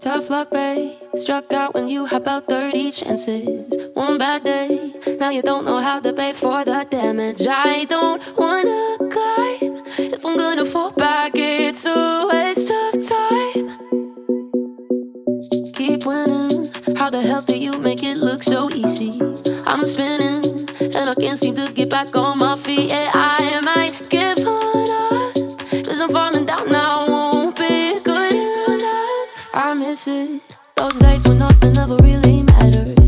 Tough luck, babe. Struck out when you hop out 30 chances. One bad day, now you don't know how to pay for the damage. I don't wanna climb. If I'm gonna fall back, it's a waste of time. Keep winning. How the hell do you make it look so easy? I'm spinning, and I can't seem to get back on my feet. Yeah, I might give up, cause I'm falling down now. Won't be good enough. I miss it. Those days when nothing ever really mattered.